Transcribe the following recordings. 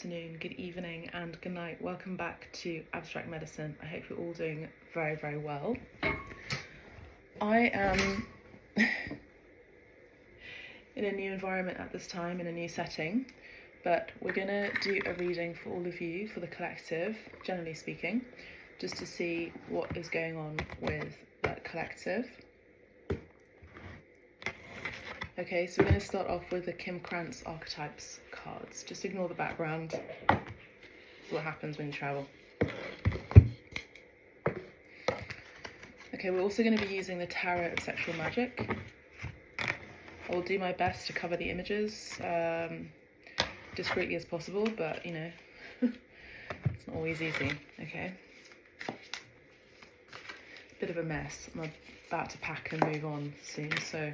afternoon, good evening, and good night. Welcome back to Abstract Medicine. I hope you're all doing very, very well. I am in a new environment at this time, in a new setting, but we're going to do a reading for all of you, for the collective, generally speaking, just to see what is going on with that collective. Okay, so we're going to start off with the Kim Krantz archetypes cards. Just ignore the background. That's what happens when you travel. Okay, we're also going to be using the Tarot of Sexual Magic. I will do my best to cover the images discreetly as possible, but you know, it's not always easy, okay? Bit of a mess. I'm about to pack and move on soon, so...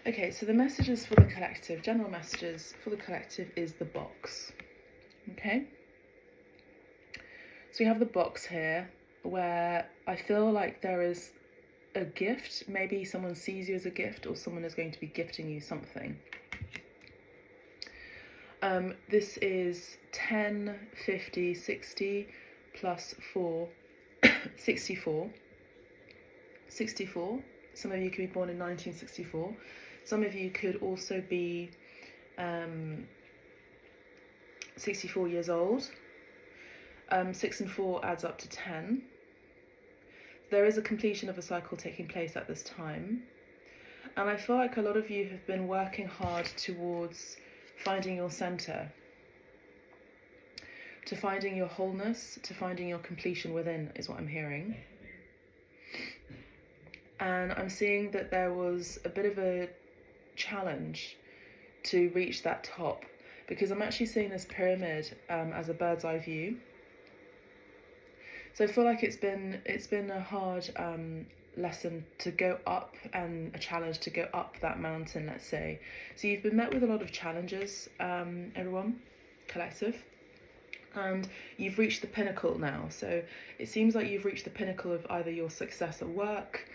Okay, so the messages for the collective, general messages for the collective is the box, okay? So we have the box here where I feel like there is a gift. Maybe someone sees you as a gift or someone is going to be gifting you something. This is 10, 50, 60 plus 4, 64. 64. Some of you could be born in 1964. Some of you could also be 64 years old. 6 and 4 adds up to 10. There is a completion of a cycle taking place at this time. And I feel like a lot of you have been working hard towards finding your center, to finding your wholeness, to finding your completion within, is what I'm hearing. And I'm seeing that there was a bit of a challenge to reach that top, because I'm actually seeing this pyramid as a bird's eye view. So I feel like it's been a hard lesson to go up, and a challenge to go up that mountain, let's say. So you've been met with a lot of challenges, everyone, collective, and you've reached the pinnacle now. So it seems like you've reached the pinnacle of either your success at work,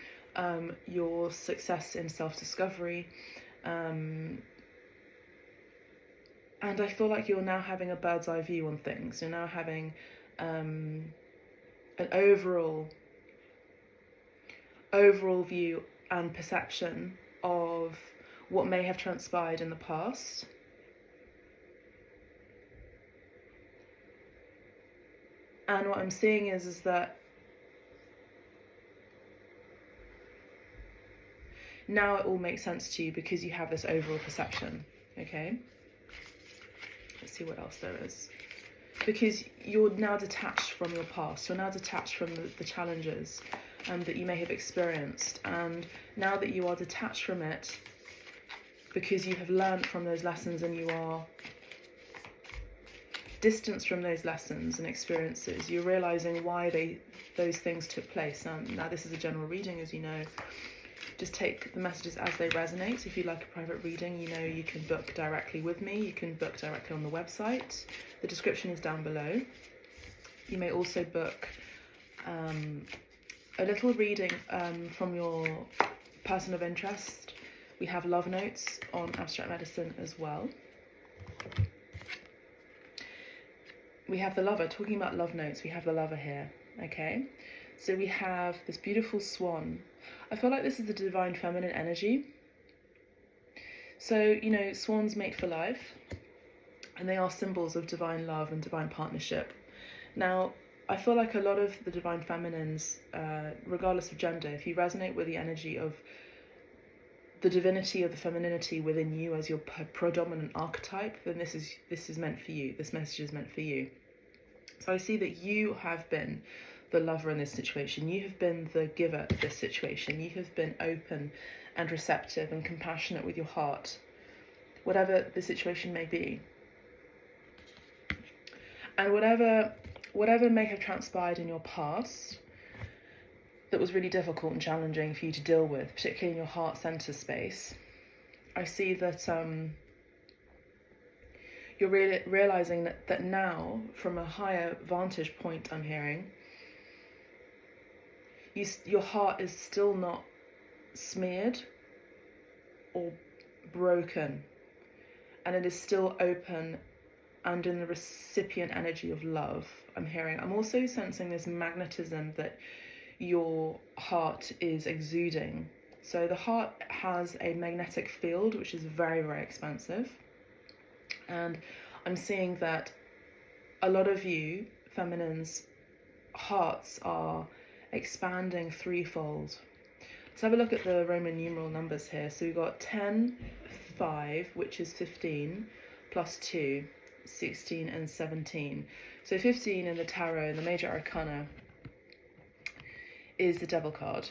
your success in self-discovery, and I feel like you're now having a bird's eye view on things. You're now having an overall view and perception of what may have transpired in the past. And what I'm seeing is that now it all makes sense to you because you have this overall perception, okay? Let's see what else there is. Because you're now detached from your past. You're now detached from the challenges that you may have experienced. And now that you are detached from it, because you have learned from those lessons and you are distanced from those lessons and experiences, you're realizing why those things took place. Now this is a general reading, as you know. Just take the messages as they resonate. If you like a private reading, you know you can book directly with me. You can book directly on the website. The description is down below. You may also book a little reading from your person of interest. We have love notes on Abstract Medicine as well. We have the lover. Talking about love notes, we have the lover here, okay? So we have this beautiful swan. I feel like this is the divine feminine energy. So, you know, swans mate for life, and they are symbols of divine love and divine partnership. Now, I feel like a lot of the divine feminines, regardless of gender, if you resonate with the energy of the divinity of the femininity within you as your predominant archetype, then this is meant for you. This message is meant for you. So I see that you have been the lover in this situation. You have been the giver of this situation. You have been open and receptive and compassionate with your heart, whatever the situation may be. And whatever may have transpired in your past that was really difficult and challenging for you to deal with, particularly in your heart center space, I see that you're really realizing that now, from a higher vantage point, I'm hearing, your heart is still not smeared or broken, and it is still open and in the recipient energy of love, I'm hearing. I'm also sensing this magnetism that your heart is exuding. So the heart has a magnetic field, which is very, very expansive. And I'm seeing that a lot of you, feminines, hearts are expanding threefold. Let's have a look at the Roman numeral numbers here. So we've got 10, 5, which is 15, plus 2, 16 and 17. So 15 in the tarot, in the major arcana, is the Devil card.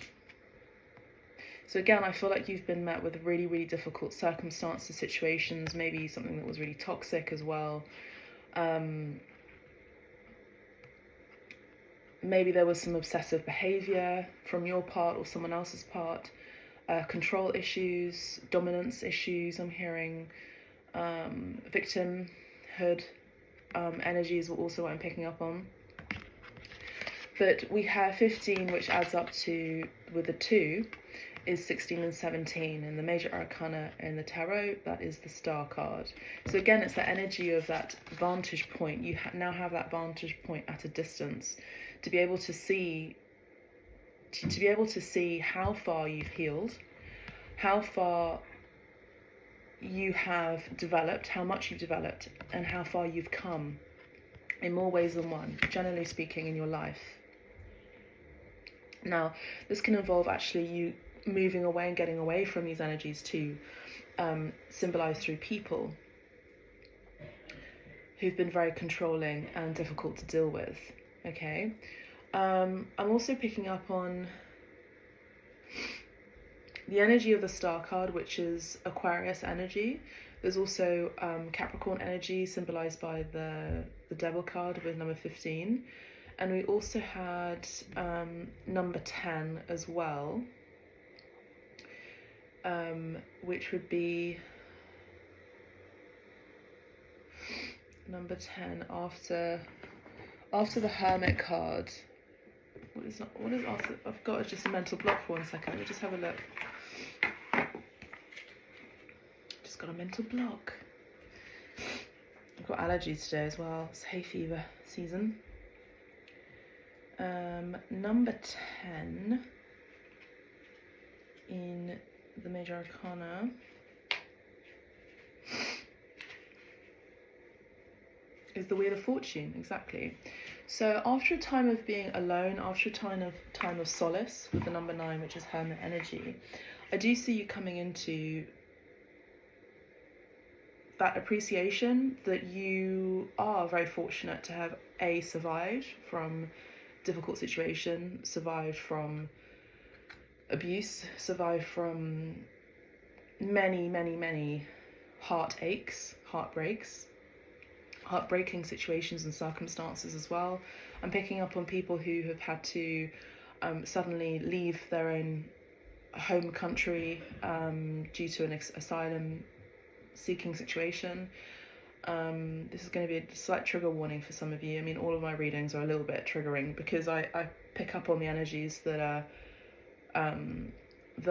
So again, I feel like you've been met with really, really difficult circumstances, situations, maybe something that was really toxic as well. Maybe there was some obsessive behavior from your part or someone else's part, control issues, dominance issues, I'm hearing, victimhood energies are also what I'm picking up on. But we have 15, which adds up to, with the 2, is 16 and 17. And the major arcana in the tarot, that is the Star card. So again, it's the energy of that vantage point. You now have that vantage point at a distance to be able to see, how far you've healed, how far you have developed, how much you've developed, and how far you've come in more ways than one, generally speaking, in your life. Now, this can involve actually you moving away and getting away from these energies too, symbolized through people who've been very controlling and difficult to deal with, okay? I'm also picking up on the energy of the Star card, which is Aquarius energy. There's also Capricorn energy, symbolized by the Devil card with number 15. And we also had number 10 as well, which would be number 10 after the Hermit card. What is after? I've got just a mental block for 1 second. Let me just have a look. Just got a mental block. I've got allergies today as well. It's hay fever season. Number 10 in the major arcana is the Wheel of Fortune, exactly. So after a time of being alone, after a time of solace with the number 9, which is Hermit energy, I do see you coming into that appreciation that you are very fortunate to have survived from difficult situation, survived from abuse, survived from many heartaches, heartbreaking situations and circumstances as well. I'm picking up on people who have had to suddenly leave their own home country due to an asylum seeking situation. This is going to be a slight trigger warning for some of you. I mean, all of my readings are a little bit triggering because I pick up on the energies that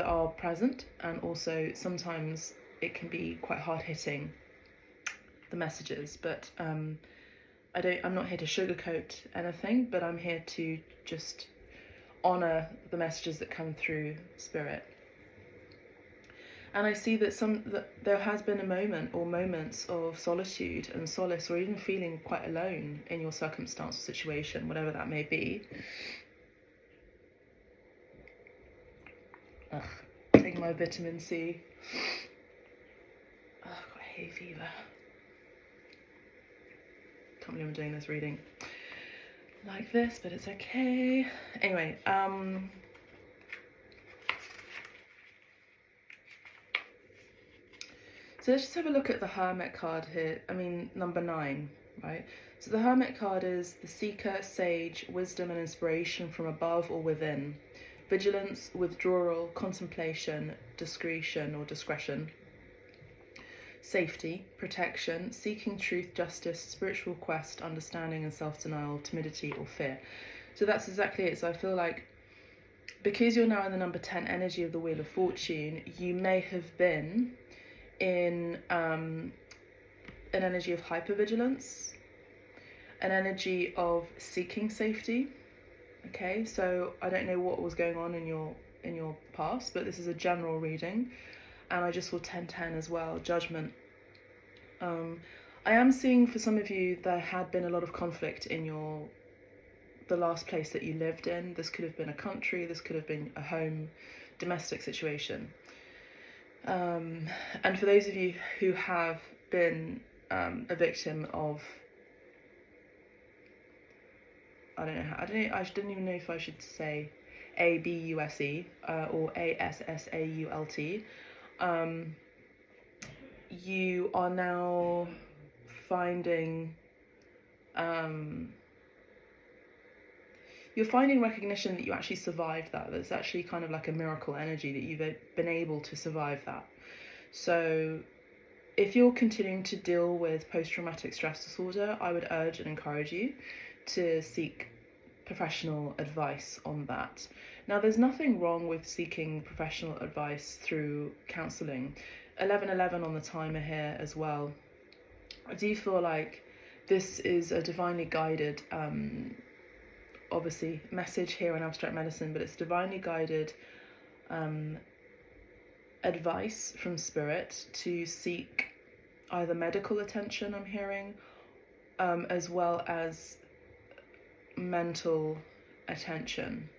are present, and also sometimes it can be quite hard hitting, the messages, but I'm not here to sugarcoat anything, but I'm here to just honor the messages that come through spirit. And I see that there has been a moment or moments of solitude and solace, or even feeling quite alone in your circumstance or situation, whatever that may be. Taking my vitamin C. I've got hay fever. Can't believe I'm doing this reading like this, but it's okay. Anyway, so let's just have a look at the Hermit card here. I mean, number 9, right? So the Hermit card is the seeker, sage, wisdom and inspiration from above or within. Vigilance, withdrawal, contemplation, discretion or discretion. Safety, protection, seeking truth, justice, spiritual quest, understanding and self-denial, timidity or fear. So that's exactly it. So I feel like because you're now in the number 10 energy of the Wheel of Fortune, you may have been in an energy of hypervigilance, an energy of seeking safety. Okay, so I don't know what was going on in your past, but this is a general reading, and I just saw 1010 as well, judgment. I am seeing for some of you there had been a lot of conflict in the last place that you lived in. This could have been a country, this could have been a home, domestic situation. And for those of you who have been a victim of, I didn't even know if I should say ABUSE or ASSAULT. You are now finding, you're finding recognition that you actually survived that. That's actually kind of like a miracle energy that you've been able to survive that. So if you're continuing to deal with post-traumatic stress disorder, I would urge and encourage you to seek professional advice on that. Now, there's nothing wrong with seeking professional advice through counselling. 1111 on the timer here as well. I do feel like this is a divinely guided, obviously, message here in abstract medicine, but it's divinely guided advice from spirit to seek either medical attention, I'm hearing, as well as mental attention.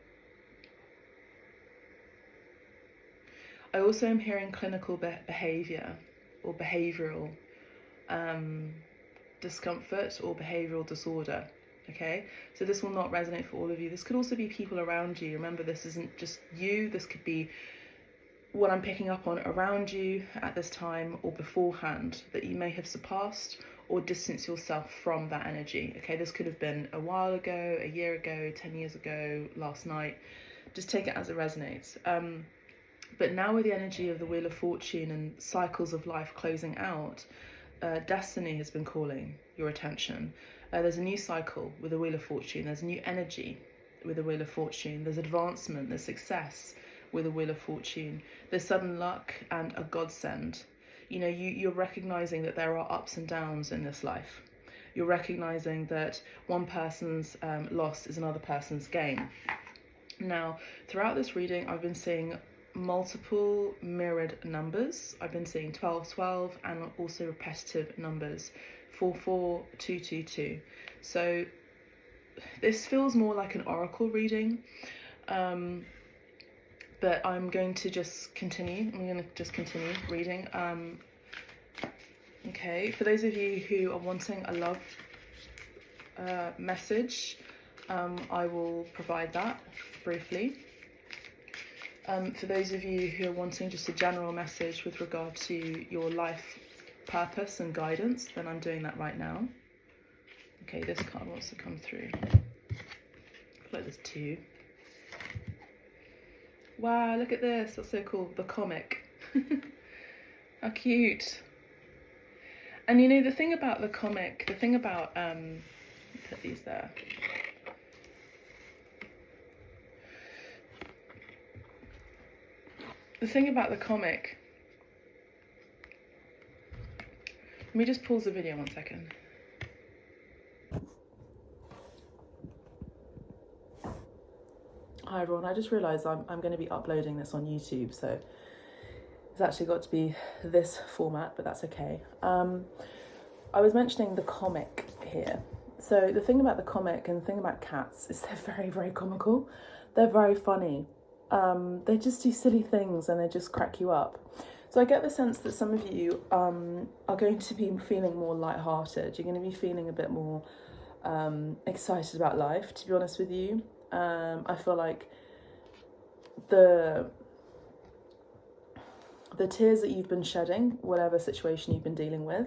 I also am hearing clinical behaviour or behavioural discomfort or behavioural disorder. Okay, so this will not resonate for all of you. This could also be people around you. Remember, this isn't just you. This could be what I'm picking up on around you at this time or beforehand that you may have surpassed or distanced yourself from that energy. Okay, this could have been a while ago, a year ago, 10 years ago, last night. Just take it as it resonates. But now with the energy of the Wheel of Fortune and cycles of life closing out, destiny has been calling your attention. There's a new cycle with the Wheel of Fortune. There's new energy with the Wheel of Fortune. There's advancement, there's success with the Wheel of Fortune. There's sudden luck and a godsend. You know, you're recognizing that there are ups and downs in this life. You're recognizing that one person's loss is another person's gain. Now, throughout this reading, I've been seeing multiple mirrored numbers. I've been seeing 1212 and also repetitive numbers, 44222. So this feels more like an oracle reading, but I'm going to just continue. I'm going to just continue reading. Okay, for those of you who are wanting a love message, I will provide that briefly. For those of you who are wanting just a general message with regard to your life purpose and guidance, then I'm doing that right now. Okay, this card wants to come through. I feel like there's two. Wow, look at this. That's so cool. The comic. How cute. And you know, the thing about the comic, the thing about, put these there. The thing about the comic, let me just pause the video 1 second. Hi everyone, I just realised I'm going to be uploading this on YouTube, so it's actually got to be this format, but that's okay. I was mentioning the comic here. So the thing about the comic and the thing about cats is they're very, very comical. They're very funny. They just do silly things and they just crack you up. So I get the sense that some of you are going to be feeling more lighthearted. You're going to be feeling a bit more excited about life, to be honest with you. I feel like the tears that you've been shedding, whatever situation you've been dealing with,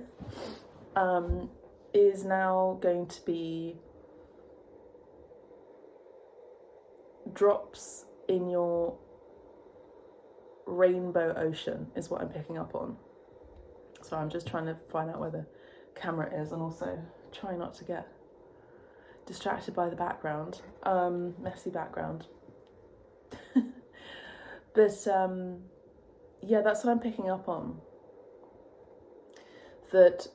is now going to be drops in your rainbow ocean, is what I'm picking up on. So I'm just trying to find out where the camera is and also try not to get distracted by the background, messy background. But yeah, that's what I'm picking up on. That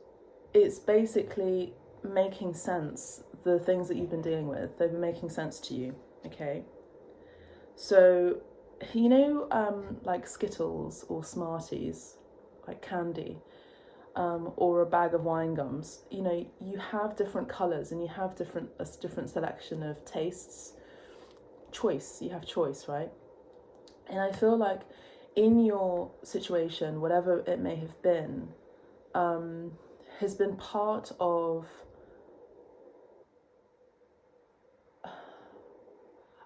it's basically making sense. The things that you've been dealing with, they've been making sense to you, okay? So, you know, like Skittles or Smarties, like candy, or a bag of wine gums, you know, you have different colours and you have a different selection of tastes. You have choice, right? And I feel like in your situation, whatever it may have been, has been part of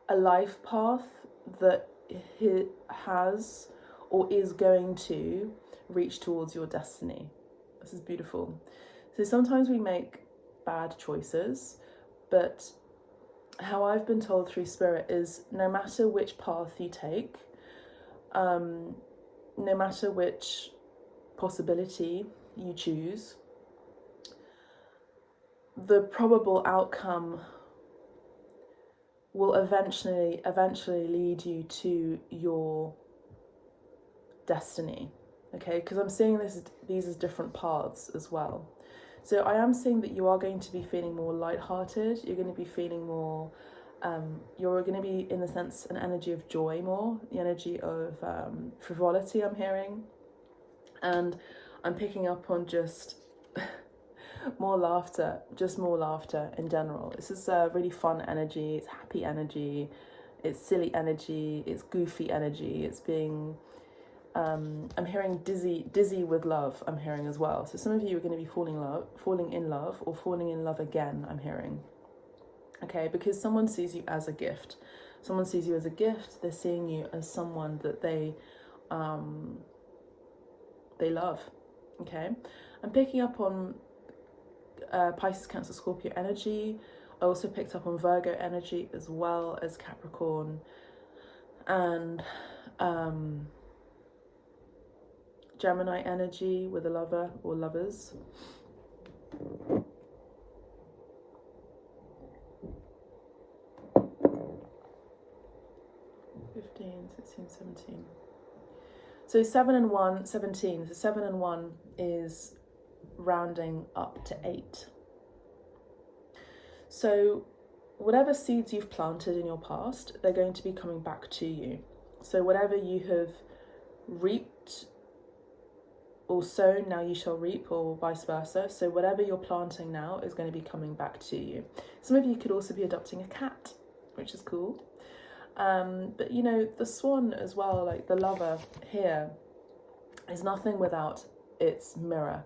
a life path that has or is going to reach towards your destiny. This is beautiful. So sometimes we make bad choices, but how I've been told through spirit is no matter which path you take, no matter which possibility you choose, the probable outcome will eventually lead you to your destiny, okay? Because I'm seeing these as different paths as well. So I am seeing that you are going to be feeling more lighthearted. You're going to be feeling more, you're going to be, in the sense, an energy of joy more, the energy of frivolity I'm hearing. And I'm picking up on just more laughter in general. This is a really fun energy, it's happy energy, it's silly energy, it's goofy energy, it's being, I'm hearing dizzy with love, I'm hearing as well. So some of you are going to be falling in love, or falling in love again, I'm hearing. Okay, because someone sees you as a gift. Someone sees you as a gift, they're seeing you as someone that they love, okay? I'm picking up on Pisces, Cancer, Scorpio energy. I also picked up on Virgo energy as well as Capricorn and Gemini energy with a lover or lovers. (15, 16, 17). So 7 and 1, 17. So 7 and 1 is rounding up to 8. So whatever seeds you've planted in your past, they're going to be coming back to you. So whatever you have reaped or sown, now you shall reap, or vice versa. So whatever you're planting now is going to be coming back to you. Some of you could also be adopting a cat, which is cool. But you know, the swan as well, like the lover here, is nothing without its mirror,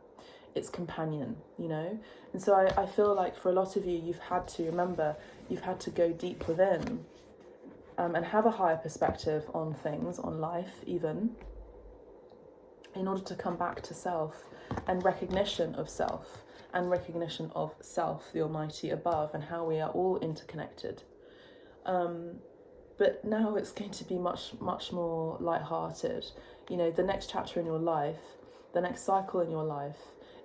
its companion, you know. And so I feel like for a lot of you, you've had to go deep within, and have a higher perspective on things, on life even, in order to come back to self and recognition of self, and recognition of self, the almighty above, and how we are all interconnected. But now it's going to be much more lighthearted. You know, the next chapter in your life, the next cycle in your life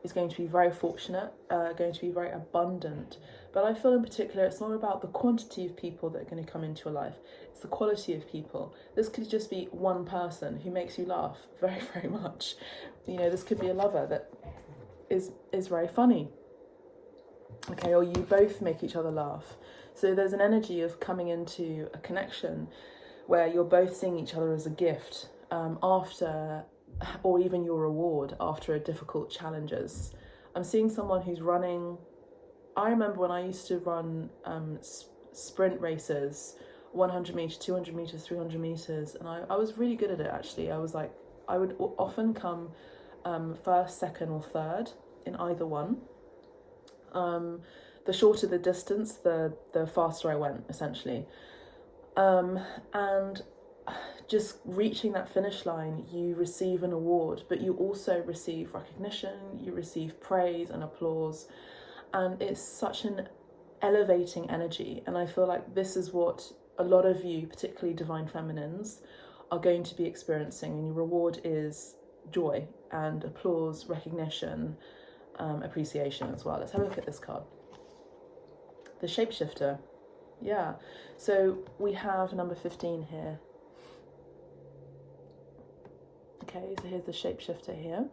is going to be very fortunate, going to be very abundant. But I feel in particular, it's not about the quantity of people that are going to come into your life. It's the quality of people. This could just be one person who makes you laugh very, very much. You know, this could be a lover that is very funny. Okay, or you both make each other laugh. So there's an energy of coming into a connection where you're both seeing each other as a gift, after, or even your reward after a difficult challenges. I'm seeing someone who's running. I remember when I used to run sprint races, 100 meters, 200 meters, 300 meters, and I was really good at it actually. I would often come first, second, or third in either one. The shorter the distance, the faster I went, essentially. And just reaching that finish line, you receive an award, but you also receive recognition, you receive praise and applause, and it's such an elevating energy. And I feel like this is what a lot of you, particularly divine feminines, are going to be experiencing, and your reward is joy and applause, recognition, appreciation as well. Let's have a look at this card. The shapeshifter. Yeah, so we have number 15 here. Okay, so here's the shapeshifter here.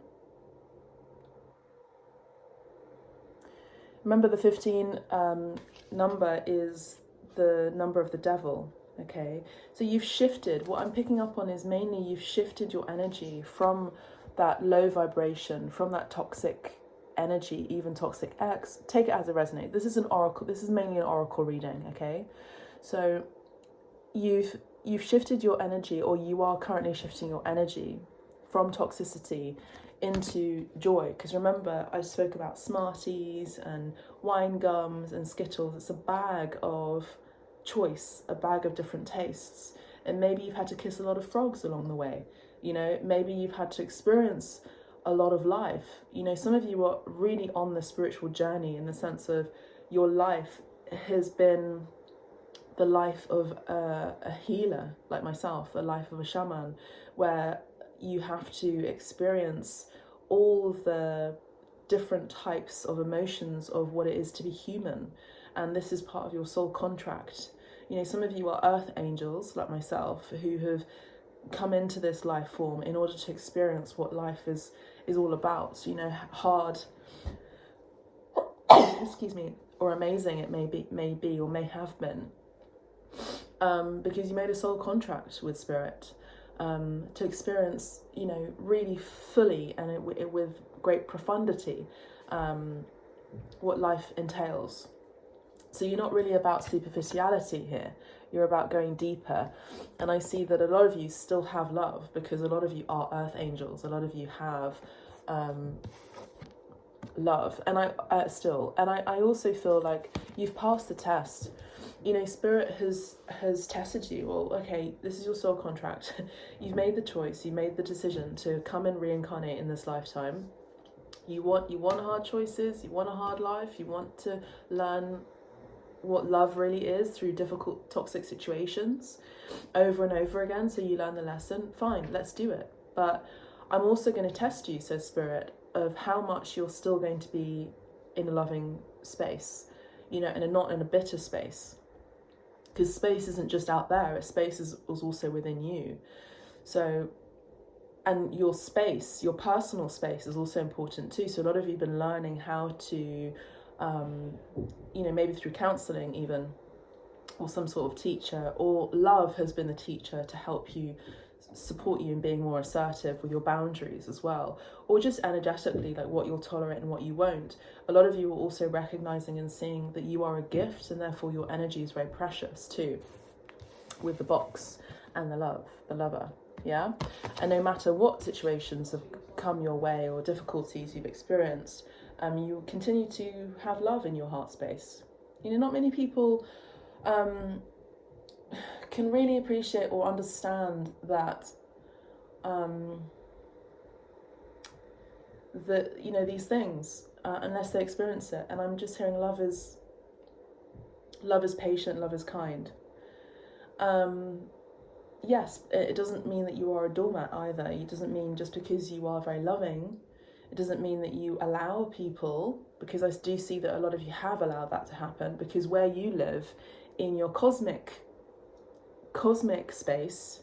Remember, the 15 number is the number of the devil, okay? So you've shifted. What I'm picking up on is mainly you've shifted your energy from that low vibration, from that toxic energy, even toxic X. Take it as it resonates. This is an oracle. This is mainly an oracle reading, okay? So you've shifted your energy, or you are currently shifting your energy from toxicity into joy. Because remember, I spoke about Smarties and wine gums and Skittles. It's a bag of choice, a bag of different tastes. And maybe you've had to kiss a lot of frogs along the way. You know, maybe you've had to experience a lot of life. You know, some of you are really on the spiritual journey, in the sense of your life has been the life of a healer like myself, the life of a shaman, where you have to experience all the different types of emotions of what it is to be human. And this is part of your soul contract. You know, some of you are earth angels like myself, who have come into this life form in order to experience what life is all about. You know, hard excuse me, or amazing it may be or may have been, because you made a soul contract with spirit, to experience, you know, really fully and with great profundity, what life entails. So you're not really about superficiality here, you're about going deeper. And I see that a lot of you still have love, because a lot of you are earth angels, a lot of you have love. And I also feel like you've passed the test. You know, spirit has tested you. Well, okay, this is your soul contract. You've made the choice, you made the decision to come and reincarnate in this lifetime. You want hard choices, you want a hard life, you want to learn what love really is through difficult, toxic situations over and over again, so you learn the lesson. Fine, let's do it. But I'm also going to test you, says Spirit, of how much you're still going to be in a loving space, you know, and not in a bitter space. Because space isn't just out there, space is also within you. So, and your space, your personal space is also important too. So a lot of you have been learning how to, you know, maybe through counselling even, or some sort of teacher, or love has been the teacher to help you, support you in being more assertive with your boundaries as well, or just energetically, like what you'll tolerate and what you won't. A lot of you are also recognizing and seeing that you are a gift, and therefore your energy is very precious too, with the box and the lover, yeah. And no matter what situations have come your way or difficulties you've experienced, you continue to have love in your heart space. You know, not many people can really appreciate or understand that, that, you know, these things, unless they experience it. And I'm just hearing love is patient, love is kind. Yes, it doesn't mean that you are a doormat either. It doesn't mean just because you are very loving, it doesn't mean that you allow people, because I do see that a lot of you have allowed that to happen, because where you live in your cosmic space,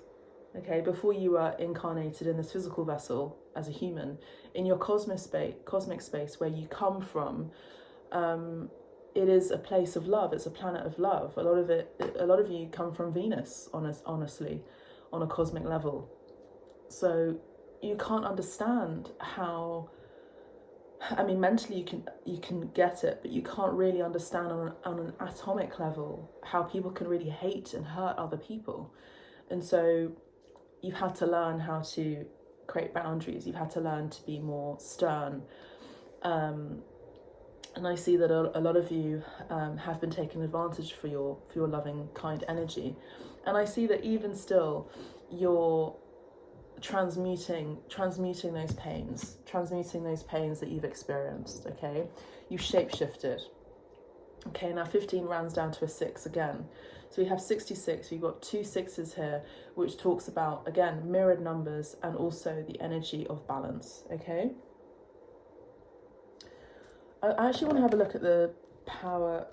okay, before you were incarnated in this physical vessel as a human, in your cosmic space where you come from, it is a place of love. It's a planet of love. A lot of you come from Venus, honestly, on a cosmic level. So you can't understand how, I mean, mentally you can get it, but you can't really understand on an atomic level how people can really hate and hurt other people. And so you've had to learn how to create boundaries. You've had to learn to be more stern. And I see that a lot of you have been taken advantage for your loving, kind energy. And I see that even still, you're transmuting those pains that you've experienced, okay? You've shape-shifted. Okay, now 15 rounds down to a 6 again. So we have 66, we've got 2 6s here, which talks about, again, mirrored numbers and also the energy of balance, okay? I actually want to have a look at the Tarot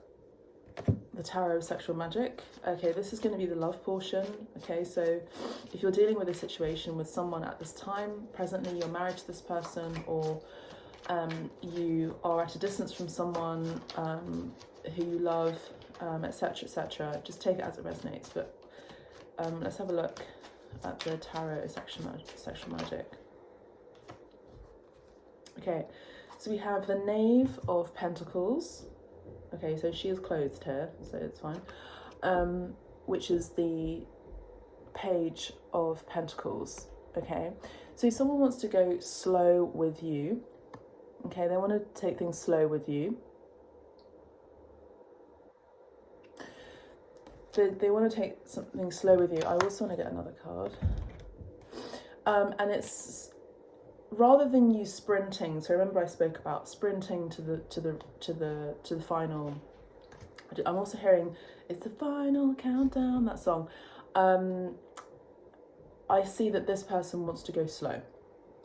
of Sexual Magic. Okay, this is going to be the love portion. Okay, so if you're dealing with a situation with someone at this time, presently you're married to this person, or you are at a distance from someone who you love, etc., etc. Just take it as it resonates. But let's have a look at the tarot sexual magic. Okay, so we have the Knave of Pentacles. Okay, so she is clothed here, so it's fine. Which is the Page of Pentacles. Okay, so someone wants to go slow with you. Okay, they want to take things slow with you. They want to take something slow with you. I also want to get another card. And it's rather than you sprinting. So remember I spoke about sprinting to the final. I'm also hearing it's the final countdown, that song. I see that this person wants to go slow.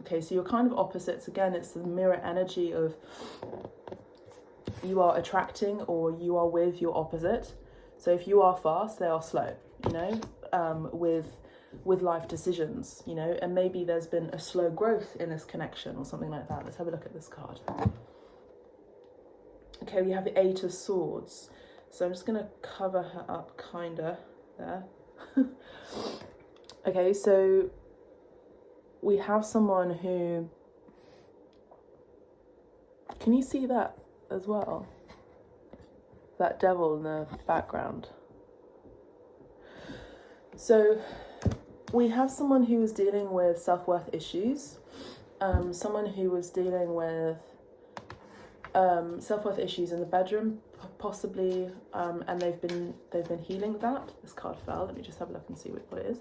Okay, so you're kind of opposites. Again, it's the mirror energy of you are attracting or you are with your opposite. So if you are fast, they are slow, you know, with life decisions, you know, and maybe there's been a slow growth in this connection or something like that. Let's have a look at this card. Okay, we have the Eight of Swords. So I'm just going to cover her up kinda there. Okay, so we have someone who, can you see that as well? That devil in the background. So we have someone who was dealing with self-worth issues, someone who was dealing with self-worth issues in the bedroom, possibly, and they've been healing that. This card fell. Let me just have a look and see what it is.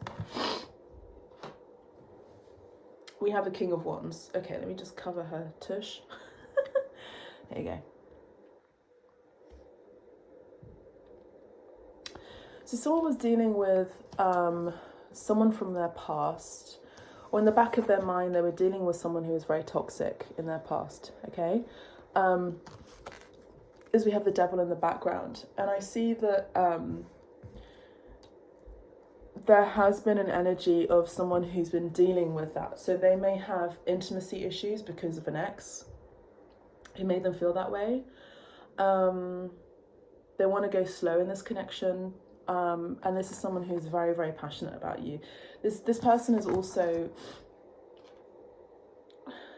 We have a King of Wands. Okay, let me just cover her tush. There you go. So someone was dealing with someone from their past, or in the back of their mind, they were dealing with someone who was very toxic in their past, okay? As we have the devil in the background. And I see that there has been an energy of someone who's been dealing with that. So they may have intimacy issues because of an ex who made them feel that way. They want to go slow in this connection. And this is someone who's very, very passionate about you. This person is also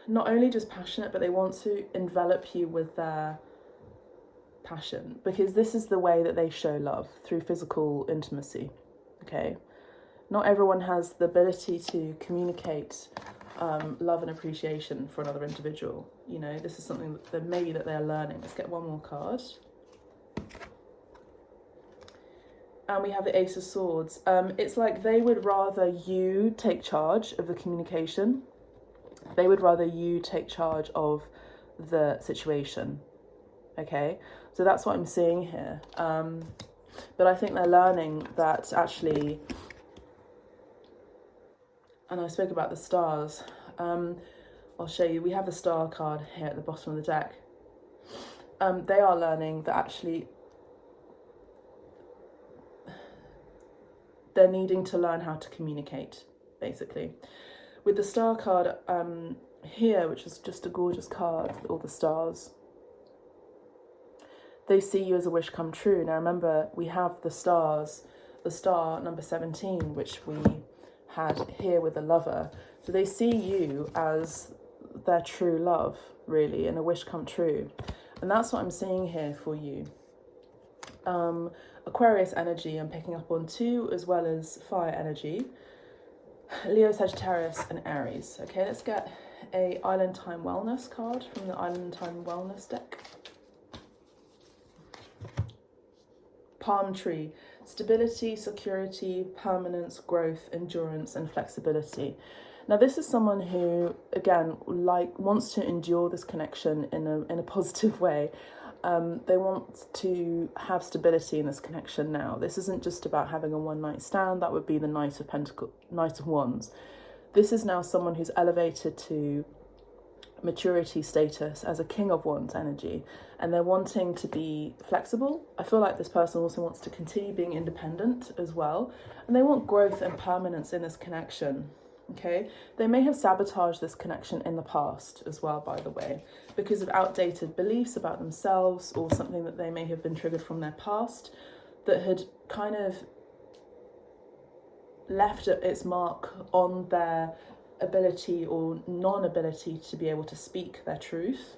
not only just passionate, but they want to envelop you with their passion, because this is the way that they show love, through physical intimacy. Okay, not everyone has the ability to communicate love and appreciation for another individual. You know, this is something that maybe that they're learning. Let's get one more card. And we have the Ace of Swords. It's like they would rather you take charge of the communication. They would rather you take charge of the situation. Okay, so that's what I'm seeing here. But I think they're learning that actually, and I spoke about the stars. I'll show you. We have the star card here at the bottom of the deck. They are learning that actually they're needing to learn how to communicate, basically. With the star card here, which is just a gorgeous card with all the stars, they see you as a wish come true. Now remember, we have the stars, the star number 17, which we had here with the Lover. So they see you as their true love, really, and a wish come true. And that's what I'm seeing here for you. Aquarius energy I'm picking up on too, as well as fire energy. Leo, Sagittarius and Aries. Okay, let's get a Island Time Wellness card from the Island Time Wellness deck. Palm tree. Stability, security, permanence, growth, endurance and flexibility. Now this is someone who, again, wants to endure this connection in a positive way. They want to have stability in this connection now. This isn't just about having a one-night stand. That would be the Knight of Wands. This is now someone who's elevated to maturity status as a King of Wands energy, and they're wanting to be flexible. I feel like this person also wants to continue being independent as well, and they want growth and permanence in this connection. Okay, they may have sabotaged this connection in the past as well, by the way, because of outdated beliefs about themselves or something that they may have been triggered from their past that had kind of left its mark on their ability or non-ability to be able to speak their truth.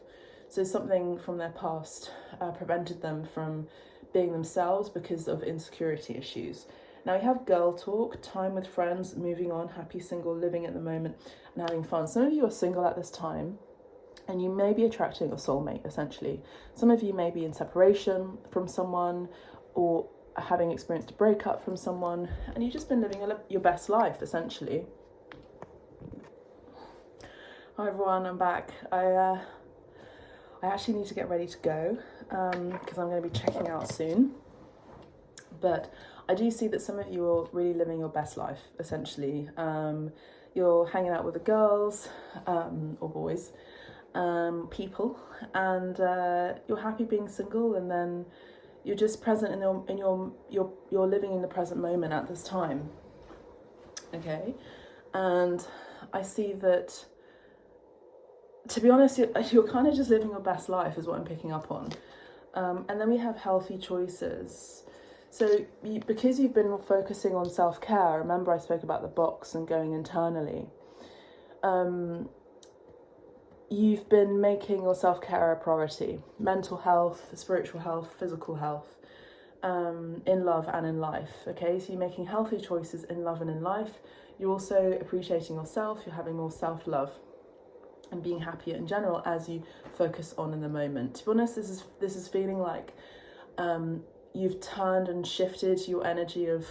So something from their past prevented them from being themselves because of insecurity issues. Now we have girl talk, time with friends, moving on, happy single, living at the moment and having fun. Some of you are single at this time and you may be attracting a soulmate, essentially. Some of you may be in separation from someone or having experienced a breakup from someone, and you've just been living your best life, essentially. Hi everyone, I'm back. I actually need to get ready to go because I'm going to be checking out soon. But I do see that some of you are really living your best life, essentially. You're hanging out with the girls or boys, people, and you're happy being single, and then you're just present you're living in the present moment at this time. Okay, and I see that, to be honest, you're kind of just living your best life is what I'm picking up on. And then we have healthy choices. So because you've been focusing on self-care, remember I spoke about the box and going internally. You've been making your self-care a priority. Mental health, spiritual health, physical health, in love and in life. Okay, so you're making healthy choices in love and in life. You're also appreciating yourself. You're having more self-love and being happier in general as you focus on in the moment. To be honest, this is feeling like you've turned and shifted your energy of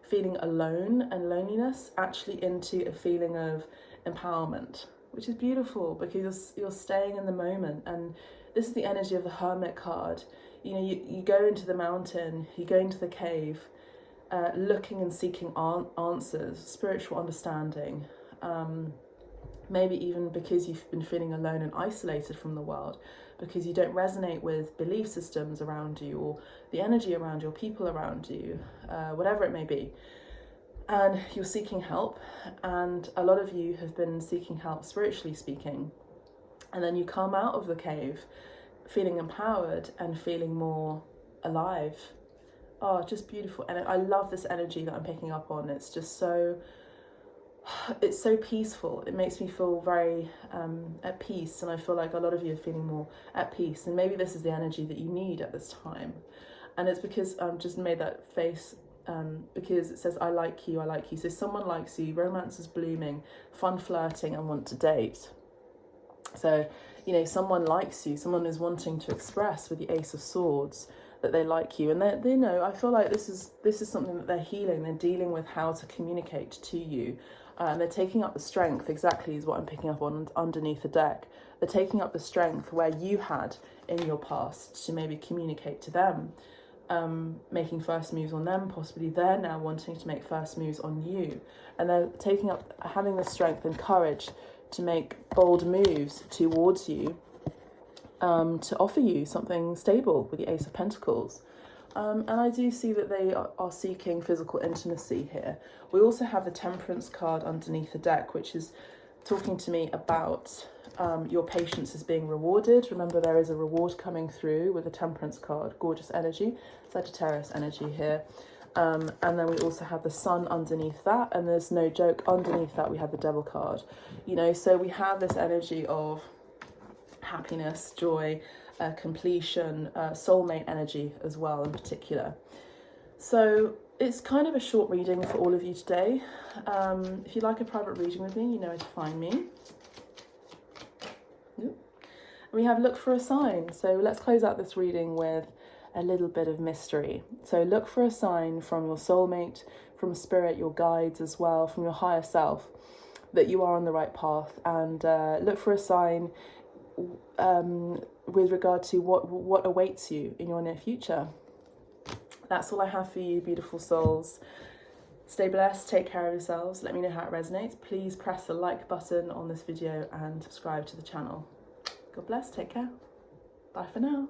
feeling alone and loneliness actually into a feeling of empowerment, which is beautiful because you're staying in the moment. And this is the energy of the Hermit card. You know, you go into the mountain, you go into the cave, looking and seeking answers, spiritual understanding, maybe even because you've been feeling alone and isolated from the world, because you don't resonate with belief systems around you or the energy around you or people around you, whatever it may be. And you're seeking help, and a lot of you have been seeking help spiritually speaking, and then you come out of the cave feeling empowered and feeling more alive. Oh, just beautiful. And I love this energy that I'm picking up on. It's just so peaceful. It makes me feel very at peace, and I feel like a lot of you are feeling more at peace, and maybe this is the energy that you need at this time. And it's because I've just made that face because it says I like you. So someone likes you, romance is blooming, fun flirting, and want to date. So, you know, someone likes you, someone is wanting to express with the Ace of Swords that they like you, and they know, I feel like this is something that they're healing. They're dealing with how to communicate to you, and they're taking up the strength, exactly is what I'm picking up on underneath the deck. They're taking up the strength where you had in your past to maybe communicate to them, making first moves on them. Possibly they're now wanting to make first moves on you, and they're taking up, having the strength and courage to make bold moves towards you, to offer you something stable with the Ace of Pentacles. And I do see that they are seeking physical intimacy here. We also have the Temperance card underneath the deck, which is talking to me about your patience is being rewarded. Remember, there is a reward coming through with the Temperance card. Gorgeous energy, Sagittarius energy here. And then we also have the Sun underneath that, and there's no joke, underneath that we have the Devil card. You know, so we have this energy of happiness, joy, completion, soulmate energy as well in particular. So it's kind of a short reading for all of you today. If you'd like a private reading with me, you know where to find me. And we have look for a sign. So let's close out this reading with a little bit of mystery. So look for a sign from your soulmate, from spirit, your guides as well, from your higher self, that you are on the right path, and look for a sign with regard to what awaits you in your near future. That's all I have for you, beautiful souls. Stay blessed, take care of yourselves. Let me know how it resonates. Please press the like button on this video and subscribe to the channel. God bless, take care. Bye for now.